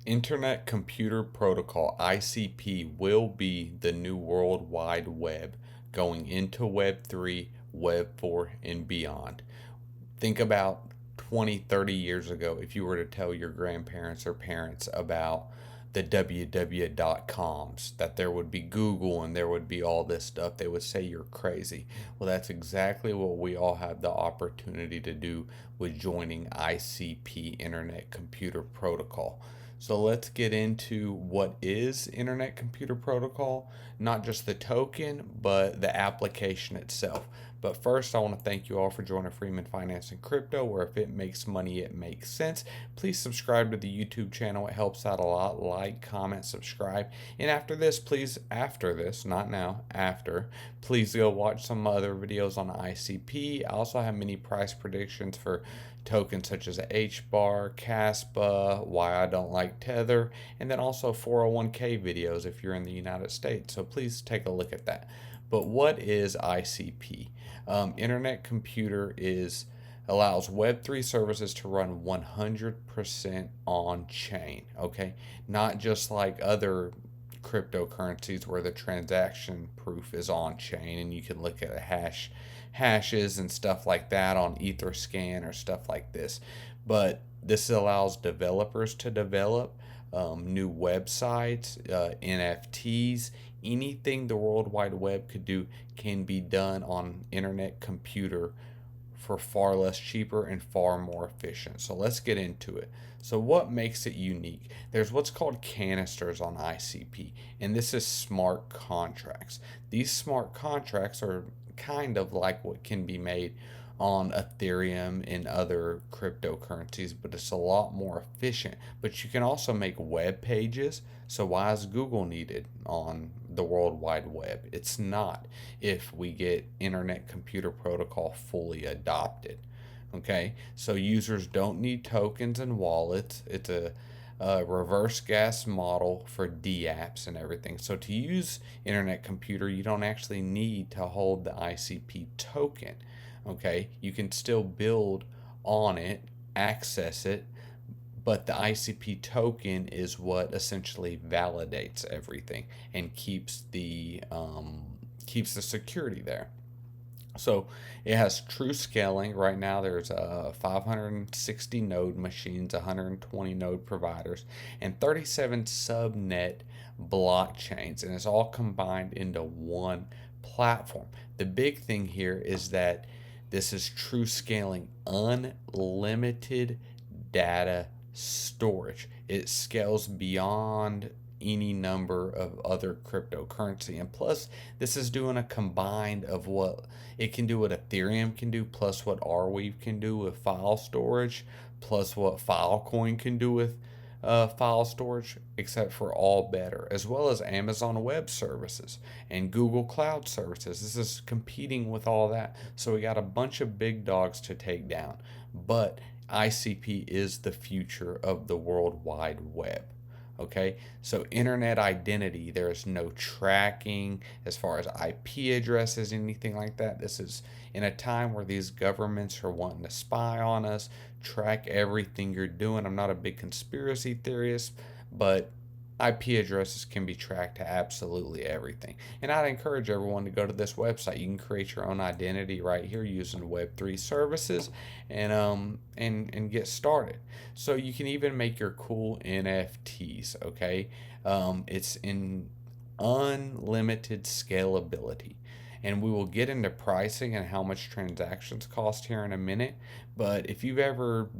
Internet Computer Protocol (ICP) will be the new World Wide Web going into Web 3, Web 4, and beyond. Think about 20, 30 years ago if you were to tell your grandparents or parents about the www.coms, that there would be Google and there would be all this stuff, they would say you're crazy. Well, that's exactly what we all have the opportunity to do with joining ICP, Internet Computer Protocol. So let's get into what is Internet Computer Protocol, not just the token, but the application itself. But first, I want to thank you all for joining Freeman Finance and Crypto, where if it makes money, it makes sense. Please subscribe to the YouTube channel. It helps out a lot. Like, comment, subscribe. And after this, not now, after, please go watch some other videos on ICP. I also have many price predictions for tokens such as HBAR, CASPA, why I don't like Tether, and then also 401k videos if you're in the United States. So please take a look at that. But what is ICP? Internet Computer is allows Web3 services to run 100% on chain. Okay, not just like other cryptocurrencies where the transaction proof is on chain and you can look at hashes and stuff like that on Etherscan or stuff like this. But this allows developers to develop new websites, NFTs, anything the World Wide Web could do can be done on Internet Computer for far less cheaper and far more efficient. So let's get into it. So what makes it unique? There's what's called canisters on ICP, and this is smart contracts. These smart contracts are kind of like what can be made on Ethereum and other cryptocurrencies, but it's a lot more efficient. But you can also make web pages. So why is Google needed on the World Wide Web? It's not if we get Internet Computer Protocol fully adopted. Okay, so users don't need tokens and wallets. It's a reverse gas model for DApps and everything. So to use Internet Computer, you don't actually need to hold the ICP token. Okay, you can still build on it, access it, but the ICP token is what essentially validates everything and keeps the security there. So it has true scaling. Right now, there's 560 node machines, 120 node providers, and 37 subnet blockchains, and it's all combined into one platform. The big thing here is that this is true scaling, unlimited data storage. It scales beyond any number of other cryptocurrency, and plus this is doing a combined of what it can do, what Ethereum can do, plus what Arweave can do with file storage, plus what Filecoin can do with file storage, except for all better, as well as Amazon Web Services and Google Cloud Services. This is competing with all that. So we got a bunch of big dogs to take down. But ICP is the future of the World Wide Web. Okay, so internet identity, there is no tracking as far as IP addresses, anything like that. This is in a time where these governments are wanting to spy on us, track everything you're doing. I'm not a big conspiracy theorist, but IP addresses can be tracked to absolutely everything. And I'd encourage everyone to go to this website. You can create your own identity right here using Web3 services and get started. So you can even make your cool NFTs, okay? It's in unlimited scalability. And we will get into pricing and how much transactions cost here in a minute. But if you've ever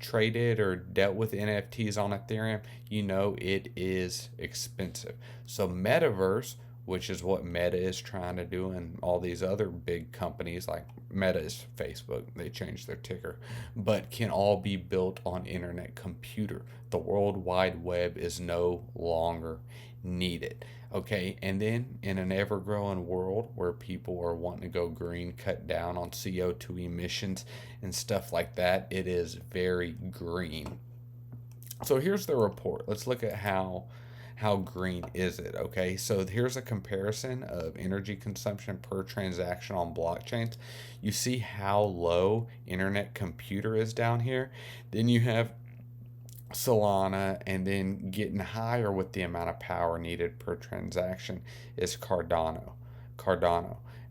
traded or dealt with NFTs on Ethereum, you know it is expensive. So Metaverse, which is what Meta is trying to do, and all these other big companies like Meta is Facebook, they changed their ticker, but can all be built on Internet Computer. The World Wide Web is no longer needed. Okay, and then in an ever growing world where people are wanting to go green, cut down on CO2 emissions and stuff like that, it is very green. So here's the report. Let's look at how green is it, okay? So here's a comparison of energy consumption per transaction on blockchains. You see how low Internet Computer is down here. Then you have Solana, and then getting higher with the amount of power needed per transaction is Cardano.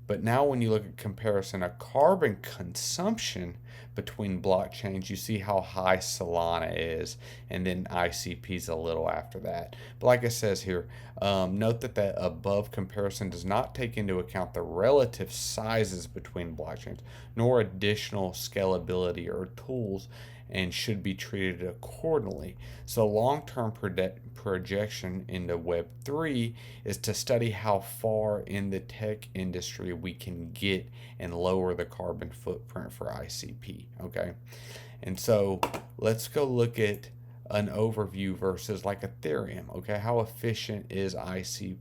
But now when you look at comparison of carbon consumption between blockchains, you see how high Solana is, and then ICP is a little after that. But like it says here, note that the above comparison does not take into account the relative sizes between blockchains, nor additional scalability or tools, and should be treated accordingly. So, long term projection into Web3 is to study how far in the tech industry we can get and lower the carbon footprint for ICP. Okay, and so let's go look at an overview versus like Ethereum. Okay, how efficient is ICP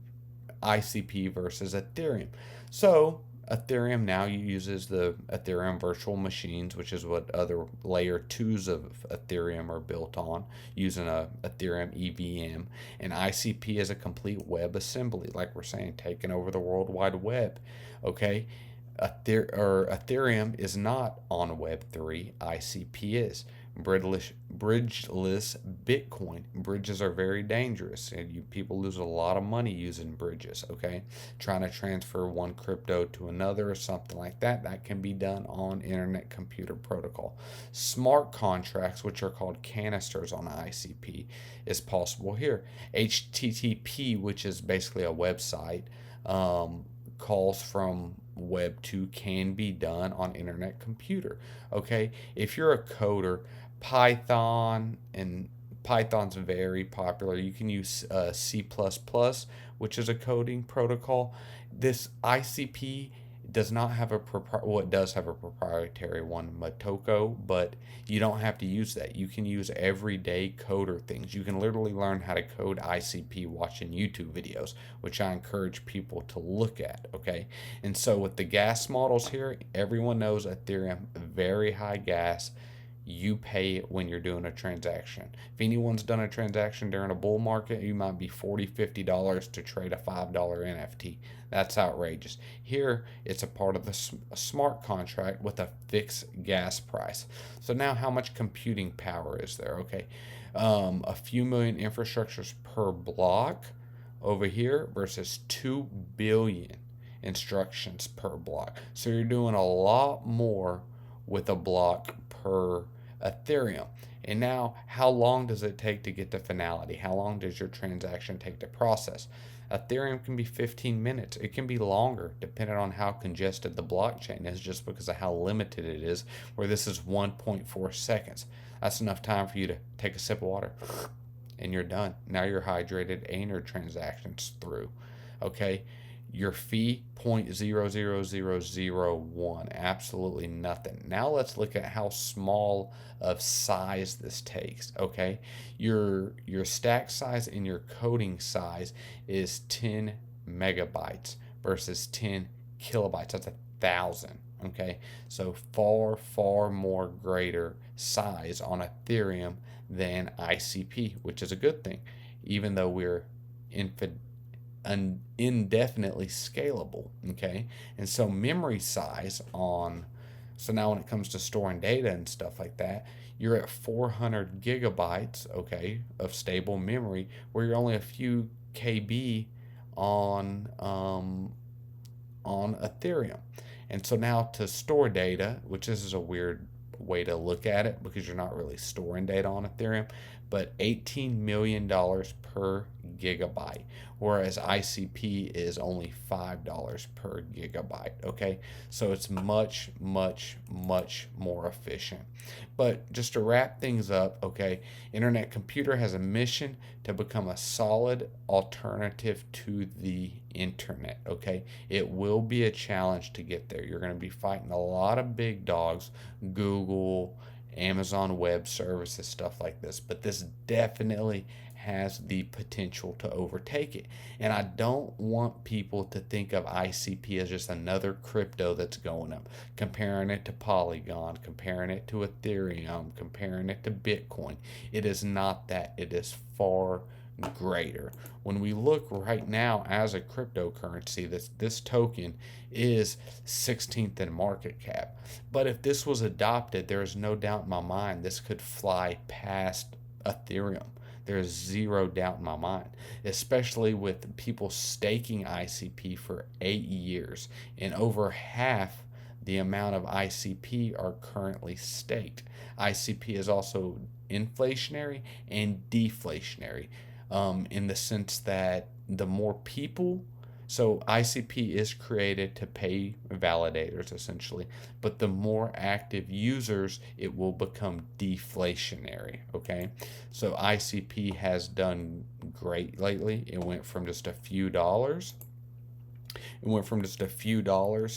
versus Ethereum? So Ethereum now uses the Ethereum virtual machines, which is what other layer twos of Ethereum are built on, using a Ethereum EVM. And ICP is a complete web assembly, like we're saying, taking over the World Wide Web. Okay, Ethereum is not on Web3. ICP is. Bridgeless Bitcoin. Bridges are very dangerous, and people lose a lot of money using bridges. Okay, trying to transfer one crypto to another or something like that. That can be done on Internet Computer Protocol. Smart contracts, which are called canisters on ICP, is possible here. HTTP, which is basically a website, calls from Web 2 can be done on Internet Computer. Okay, if you're a coder, Python and Python's very popular. You can use C++, which is a coding protocol. This ICP does not have a well, it does have a proprietary one, Motoko, but you don't have to use that. You can use everyday coder things. You can literally learn how to code ICP watching YouTube videos, which I encourage people to look at. Okay, and so with the gas models here, everyone knows Ethereum, very high gas. You pay it when you're doing a transaction. If anyone's done a transaction during a bull market, you might be $40, $50 to trade a $5 NFT. That's outrageous. Here, it's a part of the smart contract with a fixed gas price. So now how much computing power is there? Okay, a few million infrastructures per block over here versus 2 billion instructions per block. So you're doing a lot more with a block per Ethereum. And now, how long does it take to get to finality? How long does your transaction take to process? Ethereum can be 15 minutes. It can be longer, depending on how congested the blockchain is, just because of how limited it is, where this is 1.4 seconds. That's enough time for you to take a sip of water, and you're done. Now you're hydrated and your transaction's through. Okay, your fee 0.00001, absolutely nothing. Now let's look at how small of size this takes. Okay, your stack size and your coding size is 10 megabytes versus 10 kilobytes. That's 1,000. Okay, so far more greater size on Ethereum than ICP, which is a good thing, even though we're indefinitely scalable. Okay, and so memory size on, so now when it comes to storing data and stuff like that, you're at 400 gigabytes, okay, of stable memory, where you're only a few KB on Ethereum. And so now to store data, which this is a weird way to look at it because you're not really storing data on Ethereum, but $18 million per gigabyte, whereas ICP is only $5 per gigabyte. Okay, so it's much, much, much more efficient. But just to wrap things up, okay, Internet Computer has a mission to become a solid alternative to the internet. Okay, it will be a challenge to get there. You're going to be fighting a lot of big dogs, Google, Amazon Web Services, stuff like this. But this definitely has the potential to overtake it. And I don't want people to think of ICP as just another crypto that's going up, comparing it to Polygon, comparing it to Ethereum, comparing it to Bitcoin. It is not that. It is far greater. When we look right now as a cryptocurrency, this token is 16th in market cap. But if this was adopted, there is no doubt in my mind this could fly past Ethereum. There's zero doubt in my mind, especially with people staking ICP for 8 years, and over half the amount of ICP are currently staked. ICP is also inflationary and deflationary, in the sense that the more people, so ICP is created to pay validators essentially, but the more active users, it will become deflationary. Okay, so ICP has done great lately. It went from just a few dollars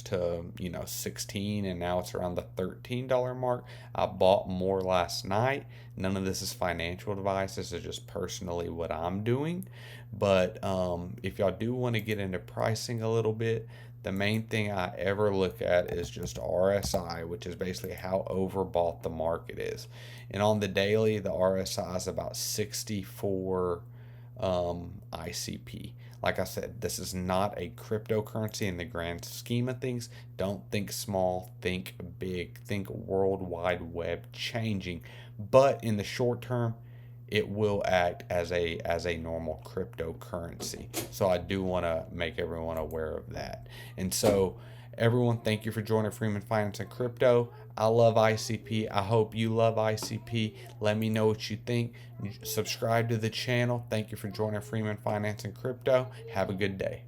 to 16, and now it's around the $13 mark. I bought more last night. None of this is financial advice. This is just personally what I'm doing. But if y'all do want to get into pricing a little bit, the main thing I ever look at is just RSI, which is basically how overbought the market is. And on the daily, the RSI is about 64 ICP. Like I said, this is not a cryptocurrency in the grand scheme of things. Don't think small, think big, think World Wide Web changing. But in the short term, it will act as a normal cryptocurrency. So I do want to make everyone aware of that. And so everyone, thank you for joining Freeman Finance and Crypto. I love ICP. I hope you love ICP. Let me know what you think. Subscribe to the channel. Thank you for joining Freeman Finance and Crypto. Have a good day.